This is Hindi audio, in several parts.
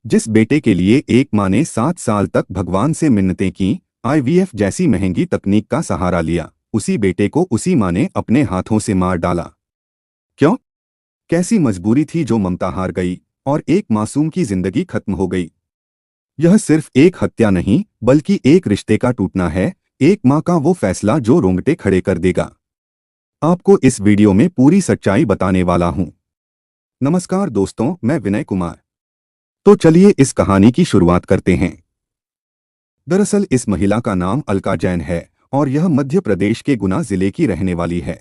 जिस बेटे के लिए एक माँ ने 7 साल तक भगवान से मिन्नतें की, आईवीएफ जैसी महंगी तकनीक का सहारा लिया, उसी बेटे को उसी माँ ने अपने हाथों से मार डाला। क्यों? कैसी मजबूरी थी जो ममता हार गई और एक मासूम की जिंदगी खत्म हो गई। यह सिर्फ एक हत्या नहीं बल्कि एक रिश्ते का टूटना है, एक माँ का वो फैसला जो रोंगटे खड़े कर देगा। आपको इस वीडियो में पूरी सच्चाई बताने वाला हूँ। नमस्कार दोस्तों, मैं विनय कुमार। तो चलिए इस कहानी की शुरुआत करते हैं। दरअसल इस महिला का नाम अलका जैन है और यह मध्य प्रदेश के गुना जिले की रहने वाली है।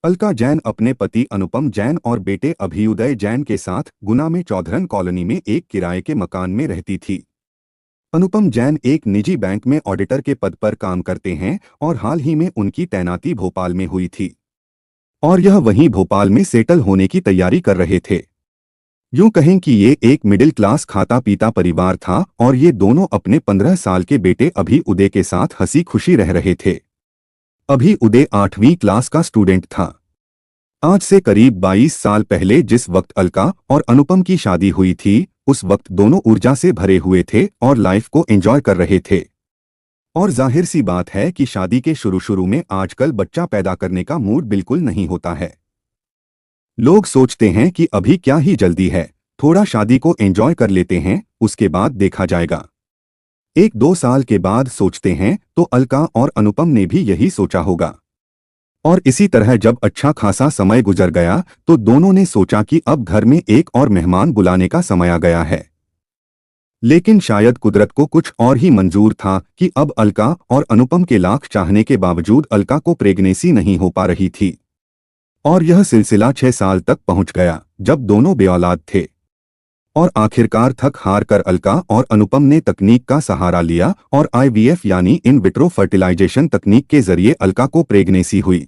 अलका जैन अपने पति अनुपम जैन और बेटे अभियुदय जैन के साथ गुना में चौधरन कॉलोनी में एक किराए के मकान में रहती थी। अनुपम जैन एक निजी बैंक में ऑडिटर के पद पर काम करते हैं और हाल ही में उनकी तैनाती भोपाल में हुई थी और यह वहीं भोपाल में सेटल होने की तैयारी कर रहे थे। यूं कहें कि ये एक मिडिल क्लास खाता पीता परिवार था और ये दोनों अपने 15 साल के बेटे अभी उदय के साथ हंसी खुशी रह रहे थे। अभी उदय 8वीं क्लास का स्टूडेंट था। आज से करीब 22 साल पहले जिस वक्त अलका और अनुपम की शादी हुई थी, उस वक्त दोनों ऊर्जा से भरे हुए थे और लाइफ को एंजॉय कर रहे थे। और जाहिर सी बात है कि शादी के शुरू में आजकल बच्चा पैदा करने का मूड बिल्कुल नहीं होता है। लोग सोचते हैं कि अभी क्या ही जल्दी है, थोड़ा शादी को एंजॉय कर लेते हैं, उसके बाद देखा जाएगा। 1-2 साल के बाद सोचते हैं तो अलका और अनुपम ने भी यही सोचा होगा। और इसी तरह जब अच्छा खासा समय गुजर गया तो दोनों ने सोचा कि अब घर में एक और मेहमान बुलाने का समय आ गया है। लेकिन शायद कुदरत को कुछ और ही मंजूर था कि अब अलका और अनुपम के लाख चाहने के बावजूद अलका को प्रेगनेंसी नहीं हो पा रही थी। और यह सिलसिला 6 साल तक पहुंच गया जब दोनों बेऔलाद थे। और आखिरकार थक हार कर अलका और अनुपम ने तकनीक का सहारा लिया और आईवीएफ यानी इन विट्रो फर्टिलाइजेशन तकनीक के जरिए अलका को प्रेगनेंसी हुई।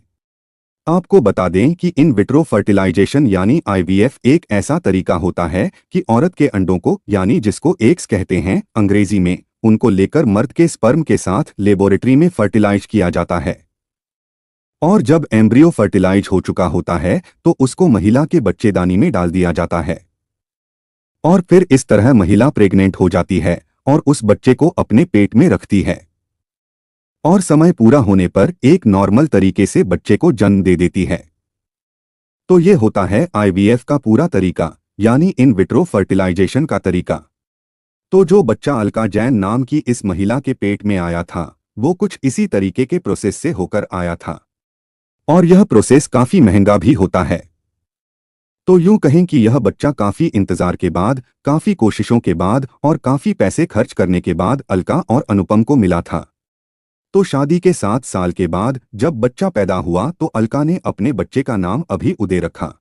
आपको बता दें कि इन विट्रो फर्टिलाइजेशन यानी आईवीएफ एक ऐसा तरीका होता है कि औरत के अंडों को, यानी जिसको एग्स कहते हैं अंग्रेजी में, उनको लेकर मर्द के स्पर्म के साथ लेबोरेटरी में फर्टिलाइज किया जाता है। और जब एम्ब्रियो फर्टिलाइज हो चुका होता है तो उसको महिला के बच्चेदानी में डाल दिया जाता है और फिर इस तरह महिला प्रेग्नेंट हो जाती है और उस बच्चे को अपने पेट में रखती है और समय पूरा होने पर एक नॉर्मल तरीके से बच्चे को जन्म दे देती है। तो ये होता है आईवीएफ का पूरा तरीका, यानी इन विट्रो फर्टिलाइजेशन का तरीका। तो जो बच्चा अलका जैन नाम की इस महिला के पेट में आया था वो कुछ इसी तरीके के प्रोसेस से होकर आया था और यह प्रोसेस काफी महंगा भी होता है। तो यूं कहें कि यह बच्चा काफी इंतजार के बाद, काफी कोशिशों के बाद और काफी पैसे खर्च करने के बाद अलका और अनुपम को मिला था। तो शादी के 7 साल के बाद जब बच्चा पैदा हुआ तो अलका ने अपने बच्चे का नाम अभी उदय रखा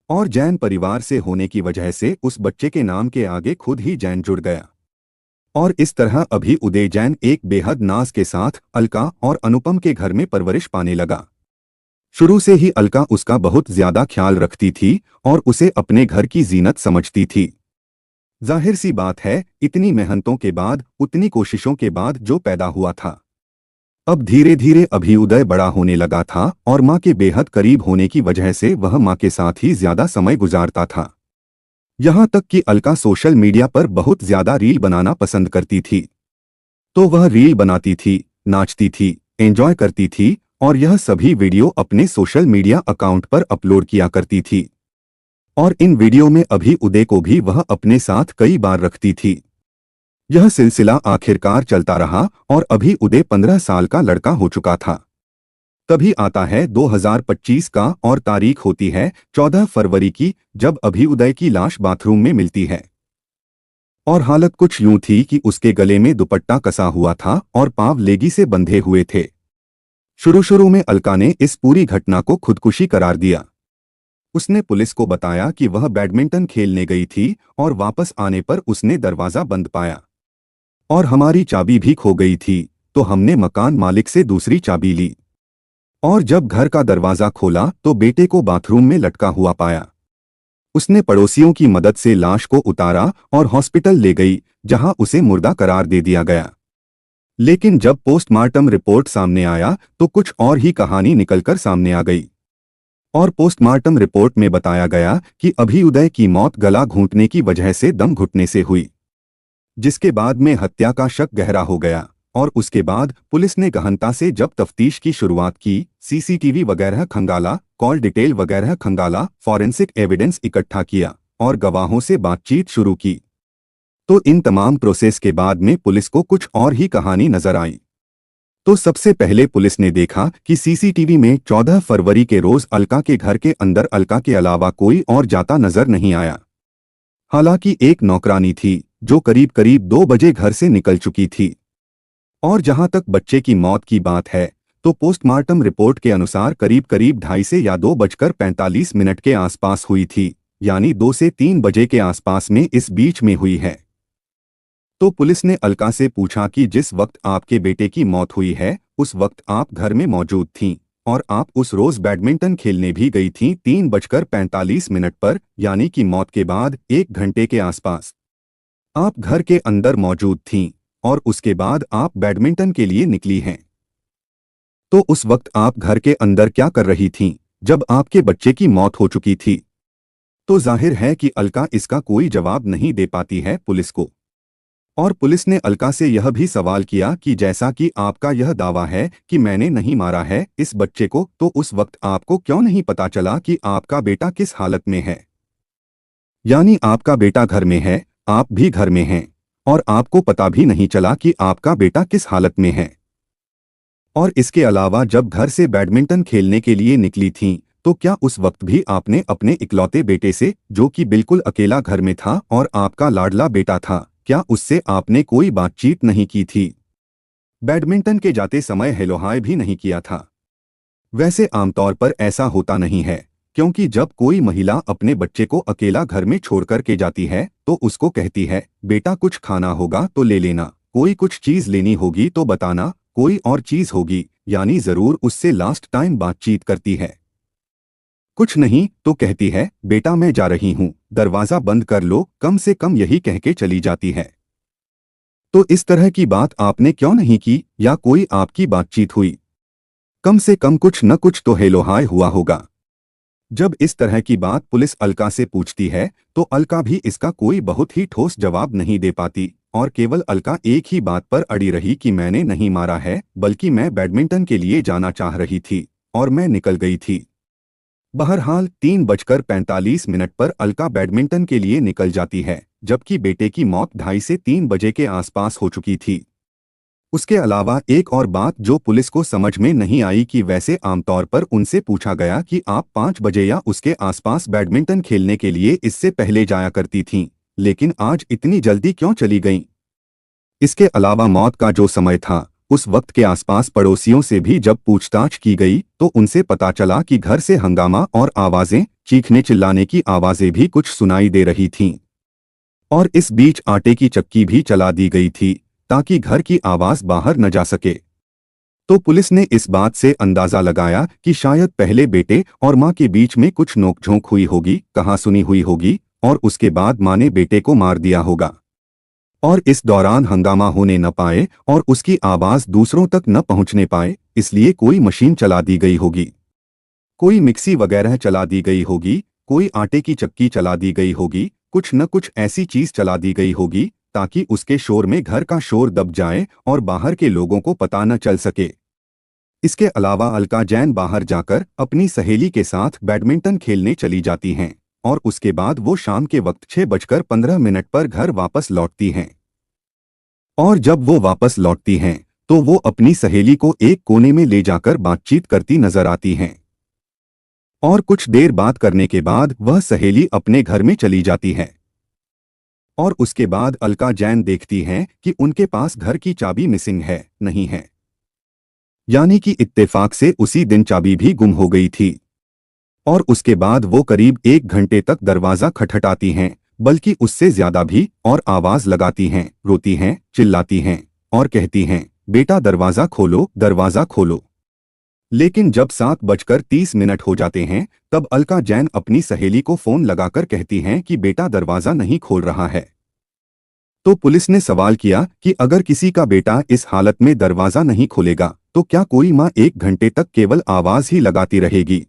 और जैन परिवार से होने की वजह से उस बच्चे के नाम के आगे खुद ही जैन जुड़ गया और इस तरह अभी उदय जैन एक बेहद नाज के साथ अलका और अनुपम के घर में परवरिश पाने लगा। शुरू से ही अलका उसका बहुत ज्यादा ख्याल रखती थी और उसे अपने घर की जीनत समझती थी। जाहिर सी बात है, इतनी मेहनतों के बाद, उतनी कोशिशों के बाद जो पैदा हुआ था। अब धीरे धीरे अभियुदय बड़ा होने लगा था और माँ के बेहद करीब होने की वजह से वह माँ के साथ ही ज्यादा समय गुजारता था। यहाँ तक कि अलका सोशल मीडिया पर बहुत ज्यादा रील बनाना पसंद करती थी। तो वह रील बनाती थी, नाचती थी, एंजॉय करती थी और यह सभी वीडियो अपने सोशल मीडिया अकाउंट पर अपलोड किया करती थी। और इन वीडियो में अभी उदय को भी वह अपने साथ कई बार रखती थी। यह सिलसिला आखिरकार चलता रहा और अभी उदय 15 साल का लड़का हो चुका था। तभी आता है 2025 का और तारीख होती है 14 फरवरी की, जब अभी उदय की लाश बाथरूम में मिलती है। और हालत कुछ यूं थी कि उसके गले में दुपट्टा कसा हुआ था और पांव लेगी से बंधे हुए थे। शुरू में अलका ने इस पूरी घटना को खुदकुशी करार दिया। उसने पुलिस को बताया कि वह बैडमिंटन खेलने गई थी और वापस आने पर उसने दरवाजा बंद पाया और हमारी चाबी भी खो गई थी, तो हमने मकान मालिक से दूसरी चाबी ली और जब घर का दरवाजा खोला तो बेटे को बाथरूम में लटका हुआ पाया। उसने पड़ोसियों की मदद से लाश को उतारा और हॉस्पिटल ले गई, जहां उसे मुर्दा करार दे दिया गया। लेकिन जब पोस्टमार्टम रिपोर्ट सामने आया तो कुछ और ही कहानी निकलकर सामने आ गई। और पोस्टमार्टम रिपोर्ट में बताया गया कि अभ्युदय की मौत गला घूंटने की वजह से दम घुटने से हुई, जिसके बाद में हत्या का शक गहरा हो गया। और उसके बाद पुलिस ने गहनता से जब तफ्तीश की शुरुआत की, सीसीटीवी वगैरह खंगाला, कॉल डिटेल वगैरह खंगाला, फॉरेंसिक एविडेंस इकट्ठा किया और गवाहों से बातचीत शुरू की, तो इन तमाम प्रोसेस के बाद में पुलिस को कुछ और ही कहानी नजर आई। तो सबसे पहले पुलिस ने देखा कि सीसीटीवी में 14 फरवरी के रोज अलका के घर के अंदर अलका के अलावा कोई और जाता नजर नहीं आया। हालांकि एक नौकरानी थी जो करीब करीब 2 बजे घर से निकल चुकी थी। और जहां तक बच्चे की मौत की बात है, तो पोस्टमार्टम रिपोर्ट के अनुसार करीब करीब 2:30 से या 2:45 के आसपास हुई थी, यानी 2 से 3 बजे के आसपास में इस बीच में हुई है। तो पुलिस ने अलका से पूछा कि जिस वक्त आपके बेटे की मौत हुई है उस वक्त आप घर में मौजूद थीं और आप उस रोज बैडमिंटन खेलने भी गई थीं 3:45 पर, यानी कि मौत के बाद 1 घंटे के आसपास आप घर के अंदर मौजूद थीं और उसके बाद आप बैडमिंटन के लिए निकली हैं। तो उस वक्त आप घर के अंदर क्या कर रही थीं जब आपके बच्चे की मौत हो चुकी थी? तो जाहिर है कि अलका इसका कोई जवाब नहीं दे पाती है पुलिस को। और पुलिस ने अलका से यह भी सवाल किया कि जैसा कि आपका यह दावा है कि मैंने नहीं मारा है इस बच्चे को, तो उस वक्त आपको क्यों नहीं पता चला कि आपका बेटा किस हालत में है? यानी आपका बेटा घर में है, आप भी घर में हैं और आपको पता भी नहीं चला कि आपका बेटा किस हालत में है। और इसके अलावा जब घर से बैडमिंटन खेलने के लिए निकली थीं, तो क्या उस वक्त भी आपने अपने इकलौते बेटे से, जो कि बिल्कुल अकेला घर में था और आपका लाडला बेटा था, क्या उससे आपने कोई बातचीत नहीं की थी? बैडमिंटन के जाते समय हेलो हाय भी नहीं किया था? वैसे आमतौर पर ऐसा होता नहीं है, क्योंकि जब कोई महिला अपने बच्चे को अकेला घर में छोड़कर के जाती है तो उसको कहती है, बेटा कुछ खाना होगा तो ले लेना, कोई कुछ चीज लेनी होगी तो बताना, कोई और चीज होगी, यानी जरूर उससे लास्ट टाइम बातचीत करती है। कुछ नहीं तो कहती है, बेटा मैं जा रही हूँ, दरवाजा बंद कर लो, कम से कम यही कह के चली जाती है। तो इस तरह की बात आपने क्यों नहीं की, या कोई आपकी बातचीत हुई? कम से कम कुछ न कुछ तो हेलो हाय हुआ होगा। जब इस तरह की बात पुलिस अलका से पूछती है तो अलका भी इसका कोई बहुत ही ठोस जवाब नहीं दे पाती और केवल अलका एक ही बात पर अड़ी रही कि मैंने नहीं मारा है, बल्कि मैं बैडमिंटन के लिए जाना चाह रही थी और मैं निकल गई थी। बहरहाल 3:45 पर अलका बैडमिंटन के लिए निकल जाती है, जबकि बेटे की मौत 2:30 से 3 बजे के आसपास हो चुकी थी। उसके अलावा एक और बात जो पुलिस को समझ में नहीं आई कि वैसे आमतौर पर उनसे पूछा गया कि आप 5 बजे या उसके आसपास बैडमिंटन खेलने के लिए इससे पहले जाया करती थीं, लेकिन आज इतनी जल्दी क्यों चली गईं? इसके अलावा मौत का जो समय था उस वक्त के आसपास पड़ोसियों से भी जब पूछताछ की गई तो उनसे पता चला कि घर से हंगामा और आवाजें, चीखने चिल्लाने की आवाजें भी कुछ सुनाई दे रही थीं। और इस बीच आटे की चक्की भी चला दी गई थी ताकि घर की आवाज बाहर न जा सके। तो पुलिस ने इस बात से अंदाजा लगाया कि शायद पहले बेटे और मां के बीच में कुछ नोकझोंक हुई होगी, कहासुनी हुई होगी और उसके बाद मां ने बेटे को मार दिया होगा। और इस दौरान हंगामा होने न पाए और उसकी आवाज दूसरों तक न पहुंचने पाए, इसलिए कोई मशीन चला दी गई होगी, कोई मिक्सी वगैरह चला दी गई होगी, कोई आटे की चक्की चला दी गई होगी, कुछ न कुछ ऐसी चीज चला दी गई होगी ताकि उसके शोर में घर का शोर दब जाए और बाहर के लोगों को पता न चल सके। इसके अलावा अलका जैन बाहर जाकर अपनी सहेली के साथ बैडमिंटन खेलने चली जाती हैं और उसके बाद वो शाम के वक्त 6:15 पर घर वापस लौटती हैं। और जब वो वापस लौटती हैं तो वो अपनी सहेली को एक कोने में ले जाकर बातचीत करती नजर आती हैं। और कुछ देर बात करने के बाद वह सहेली अपने घर में चली जाती है। और उसके बाद अलका जैन देखती हैं कि उनके पास घर की चाबी मिसिंग है, नहीं है। यानी कि इत्तेफाक से उसी दिन चाबी भी गुम हो गई थी। और उसके बाद वो करीब 1 घंटे तक दरवाजा खटखटाती हैं, बल्कि उससे ज्यादा भी, और आवाज लगाती हैं, रोती हैं, चिल्लाती हैं और कहती हैं, बेटा दरवाजा खोलो, दरवाजा खोलो। लेकिन जब 7:30 हो जाते हैं तब अलका जैन अपनी सहेली को फोन लगाकर कहती हैं कि बेटा दरवाजा नहीं खोल रहा है। तो पुलिस ने सवाल किया कि अगर किसी का बेटा इस हालत में दरवाजा नहीं खोलेगा तो क्या कोई मां 1 घंटे तक केवल आवाज ही लगाती रहेगी?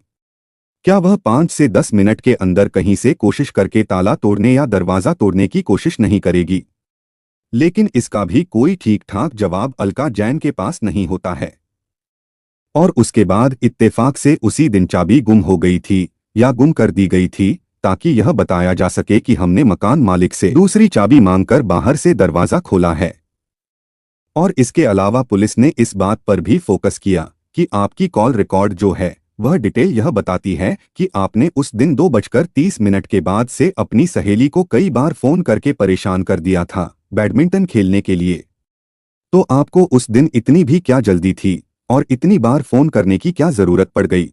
क्या वह 5 से 10 मिनट के अंदर कहीं से कोशिश करके ताला तोड़ने या दरवाजा तोड़ने की कोशिश नहीं करेगी? लेकिन इसका भी कोई ठीक ठाक जवाब अलका जैन के पास नहीं होता है। और उसके बाद इत्तेफाक से उसी दिन चाबी गुम हो गई थी या गुम कर दी गई थी, ताकि यह बताया जा सके कि हमने मकान मालिक से दूसरी चाबी मांगकर बाहर से दरवाजा खोला है। और इसके अलावा पुलिस ने इस बात पर भी फोकस किया कि आपकी कॉल रिकॉर्ड जो है वह डिटेल यह बताती है कि आपने उस दिन 2:30 के बाद से अपनी सहेली को कई बार फोन करके परेशान कर दिया था बैडमिंटन खेलने के लिए। तो आपको उस दिन इतनी भी क्या जल्दी थी और इतनी बार फोन करने की क्या जरूरत पड़ गई?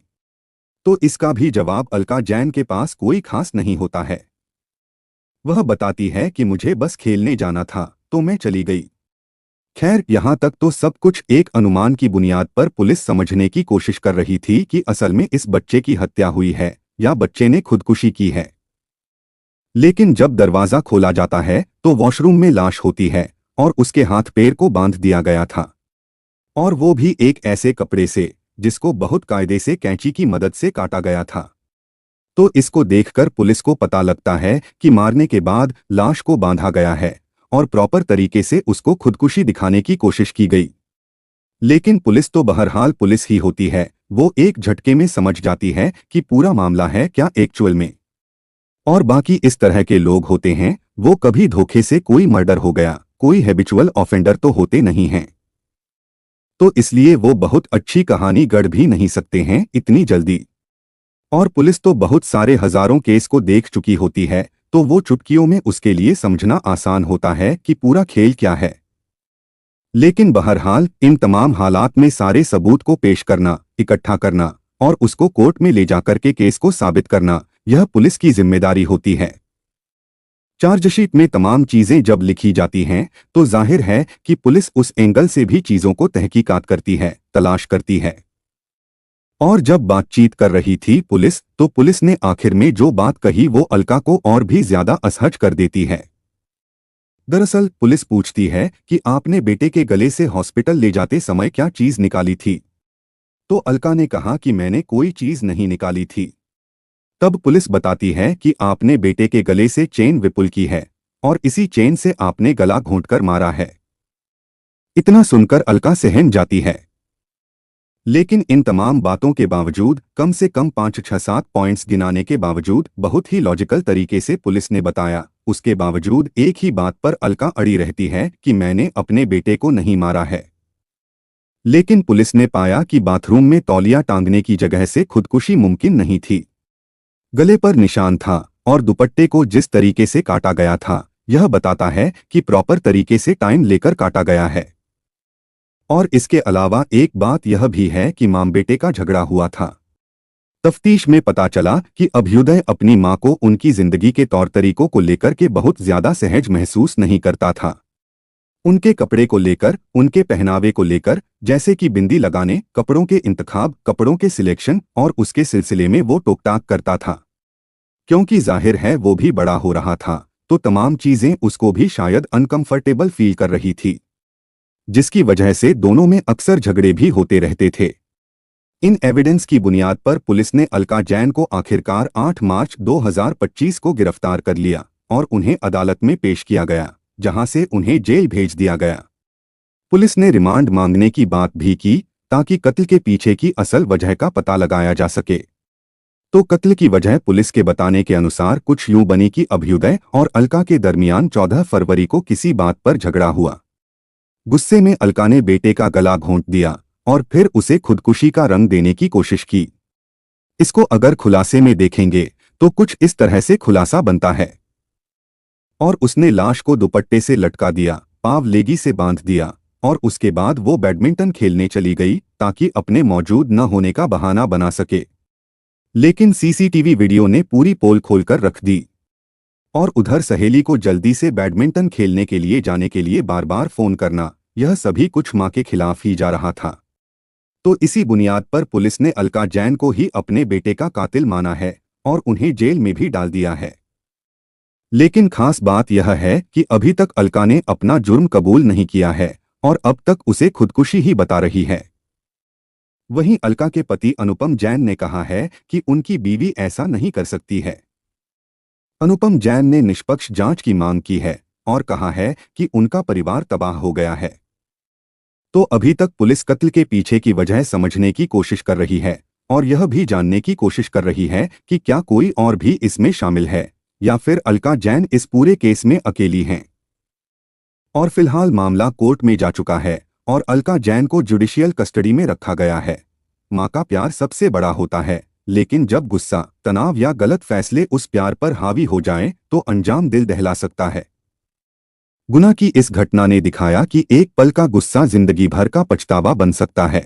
तो इसका भी जवाब अलका जैन के पास कोई खास नहीं होता है। वह बताती है कि मुझे बस खेलने जाना था तो मैं चली गई। खैर, यहां तक तो सब कुछ एक अनुमान की बुनियाद पर पुलिस समझने की कोशिश कर रही थी कि असल में इस बच्चे की हत्या हुई है या बच्चे ने खुदकुशी की है। लेकिन जब दरवाजा खोला जाता है तो वॉशरूम में लाश होती है और उसके हाथ पैर को बांध दिया गया था, और वो भी एक ऐसे कपड़े से जिसको बहुत कायदे से कैंची की मदद से काटा गया था। तो इसको देखकर पुलिस को पता लगता है कि मारने के बाद लाश को बांधा गया है और प्रॉपर तरीके से उसको खुदकुशी दिखाने की कोशिश की गई। लेकिन पुलिस तो बहरहाल पुलिस ही होती है, वो एक झटके में समझ जाती है कि पूरा मामला है क्या एक्चुअल में। और बाकी इस तरह के लोग होते हैं, वो कभी धोखे से कोई मर्डर हो गया, कोई हैबिचुअल ऑफेंडर तो होते नहीं हैं। तो इसलिए वो बहुत अच्छी कहानी गढ़ भी नहीं सकते हैं इतनी जल्दी। और पुलिस तो बहुत सारे हजारों केस को देख चुकी होती है, तो वो चुटकियों में उसके लिए समझना आसान होता है कि पूरा खेल क्या है। लेकिन बहरहाल इन तमाम हालात में सारे सबूत को पेश करना, इकट्ठा करना और उसको कोर्ट में ले जाकर के केस को साबित करना, यह पुलिस की जिम्मेदारी होती है। चार्जशीट में तमाम चीजें जब लिखी जाती हैं तो जाहिर है कि पुलिस उस एंगल से भी चीजों को तहकीकात करती है, तलाश करती है। और जब बातचीत कर रही थी पुलिस, तो पुलिस ने आखिर में जो बात कही वो अलका को और भी ज्यादा असहज कर देती है। दरअसल पुलिस पूछती है कि आपने बेटे के गले से हॉस्पिटल ले जाते समय क्या चीज निकाली थी? तो अलका ने कहा कि मैंने कोई चीज नहीं निकाली थी। तब पुलिस बताती है कि आपने बेटे के गले से चेन विपुल की है और इसी चेन से आपने गला घोंटकर मारा है। इतना सुनकर अलका सहम जाती है। लेकिन इन तमाम बातों के बावजूद, कम से कम 5-6-7 पॉइंट्स गिनाने के बावजूद, बहुत ही लॉजिकल तरीके से पुलिस ने बताया, उसके बावजूद एक ही बात पर अलका अड़ी रहती है कि मैंने अपने बेटे को नहीं मारा है। लेकिन पुलिस ने पाया कि बाथरूम में तौलिया टांगने की जगह से खुदकुशी मुमकिन नहीं थी। गले पर निशान था और दुपट्टे को जिस तरीके से काटा गया था, यह बताता है कि प्रॉपर तरीके से टाइम लेकर काटा गया है। और इसके अलावा एक बात यह भी है कि मां बेटे का झगड़ा हुआ था। तफ्तीश में पता चला कि अभ्युदय अपनी मां को उनकी जिंदगी के तौर तरीकों को लेकर के बहुत ज्यादा सहज महसूस नहीं करता था। उनके कपड़े को लेकर, उनके पहनावे को लेकर, जैसे कि बिंदी लगाने, कपड़ों के इंतखाब, कपड़ों के सिलेक्शन और उसके सिलसिले में वो टोकटाक करता था। क्योंकि जाहिर है वो भी बड़ा हो रहा था, तो तमाम चीजें उसको भी शायद अनकंफर्टेबल फील कर रही थी, जिसकी वजह से दोनों में अक्सर झगड़े भी होते रहते थे। इन एविडेंस की बुनियाद पर पुलिस ने अलका जैन को आखिरकार 8 मार्च 2025 को गिरफ्तार कर लिया और उन्हें अदालत में पेश किया गया, जहां से उन्हें जेल भेज दिया गया। पुलिस ने रिमांड मांगने की बात भी की ताकि कत्ल के पीछे की असल वजह का पता लगाया जा सके। तो कत्ल की वजह पुलिस के बताने के अनुसार कुछ यूं बनी कि अभ्युदय और अलका के दरमियान 14 फरवरी को किसी बात पर झगड़ा हुआ। गुस्से में अलका ने बेटे का गला घोंट दिया और फिर उसे खुदकुशी का रंग देने की कोशिश की। इसको अगर खुलासे में देखेंगे तो कुछ इस तरह से खुलासा बनता है। और उसने लाश को दुपट्टे से लटका दिया, पाव लेगी से बांध दिया और उसके बाद वो बैडमिंटन खेलने चली गई ताकि अपने मौजूद न होने का बहाना बना सके। लेकिन सीसीटीवी वीडियो ने पूरी पोल खोलकर रख दी। और उधर सहेली को जल्दी से बैडमिंटन खेलने के लिए जाने के लिए बार बार फोन करना, यह सभी कुछ मां के खिलाफ ही जा रहा था। तो इसी बुनियाद पर पुलिस ने अलका जैन को ही अपने बेटे का कातिल माना है और उन्हें जेल में भी डाल दिया है। लेकिन खास बात यह है कि अभी तक अलका ने अपना जुर्म कबूल नहीं किया है और अब तक उसे खुदकुशी ही बता रही है। वहीं अलका के पति अनुपम जैन ने कहा है कि उनकी बीवी ऐसा नहीं कर सकती है। अनुपम जैन ने निष्पक्ष जांच की मांग की है और कहा है कि उनका परिवार तबाह हो गया है। तो अभी तक पुलिस कत्ल के पीछे की वजह समझने की कोशिश कर रही है और यह भी जानने की कोशिश कर रही है कि क्या कोई और भी इसमें शामिल है या फिर अलका जैन इस पूरे केस में अकेली हैं। और फिलहाल मामला कोर्ट में जा चुका है और अलका जैन को जुडिशियल कस्टडी में रखा गया है। मां का प्यार सबसे बड़ा होता है, लेकिन जब गुस्सा, तनाव या गलत फैसले उस प्यार पर हावी हो जाएं, तो अंजाम दिल दहला सकता है। गुना की इस घटना ने दिखाया कि एक पल का गुस्सा जिंदगी भर का पछतावा बन सकता है।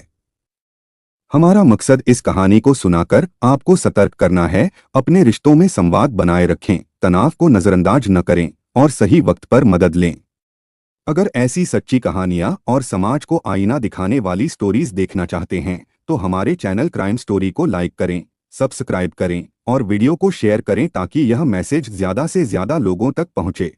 हमारा मकसद इस कहानी को सुनाकर आपको सतर्क करना है। अपने रिश्तों में संवाद बनाए रखें, तनाव को नजरअंदाज न करें और सही वक्त पर मदद लें। अगर ऐसी सच्ची कहानियां और समाज को आईना दिखाने वाली स्टोरीज देखना चाहते हैं तो हमारे चैनल क्राइम स्टोरी को लाइक करें, सब्सक्राइब करें और वीडियो को शेयर करें ताकि यह मैसेज ज्यादा से ज्यादा लोगों तक पहुंचे।